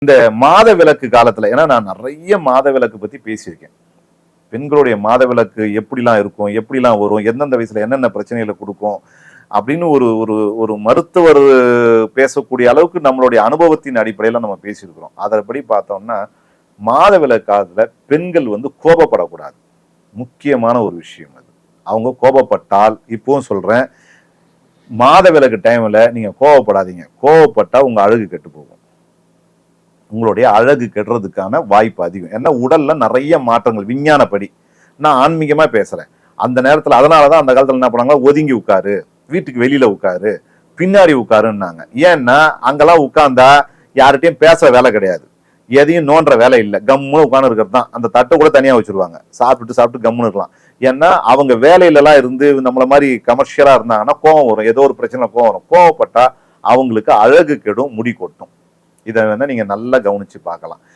இந்த மாத விலக்கு காலத்துல, ஏன்னா நான் நிறைய மாத விலக்கு பத்தி பேசியிருக்கேன். பெண்களுடைய மாத விலக்கு எப்படிலாம் இருக்கும், எப்படிலாம் வரும், எந்தெந்த வயசுல என்னென்ன பிரச்சனைகளை கொடுக்கும் அப்படின்னு ஒரு ஒரு ஒரு மருத்துவர் பேசக்கூடிய அளவுக்கு நம்மளுடைய அனுபவத்தின் அடிப்படையில நம்ம பேசியிருக்கிறோம். அதன்படி பார்த்தோம்னா மாத விலக்கு காலத்துல பெண்கள் கோபப்படக்கூடாது. முக்கியமான ஒரு விஷயம் அது. அவங்க கோபப்பட்டால், இப்பவும் சொல்றேன், மாத விலக்கு டைம்ல நீங்க கோபப்படாதீங்க. கோபப்பட்டா உங்க அழகு கெட்டு போகும். உங்களுடைய அழகு கெடுறதுக்கான வாய்ப்பு அதிகம். ஏன்னா உடல்ல நிறைய மாற்றங்கள் விஞ்ஞானப்படி. நான் ஆன்மீகமா பேசுறேன். அந்த நேரத்துல அதனாலதான் அந்த காலத்துல என்ன பண்ணாங்க, ஒதுங்கி உட்காரு, வீட்டுக்கு வெளியில உட்காரு, பின்னாடி உட்காருன்னாங்க. ஏன்னா அங்கெல்லாம் உட்கார்ந்தா யார்கிட்டயும் பேசுற வேலை கிடையாது, எதையும் நோன்ற வேலை இல்லை, கம்முன்னு உட்கார்ந்து இருக்கிறது தான். அந்த தட்டை கூட தனியா வச்சிருவாங்க, சாப்பிட்டு கம்முன்னு இருக்கலாம். ஏன்னா அவங்க வேலையில எல்லாம் இருந்து நம்மள மாதிரி கமர்ஷியலா இருந்தாங்கன்னா கோவம் வரும், ஏதோ ஒரு பிரச்சனை கோவம் வரும். கோவப்பட்டா அவங்களுக்கு அழகு கெடும், முடி கொட்டும். இதை நீங்க நல்லா கவனிச்சு பார்க்கலாம்.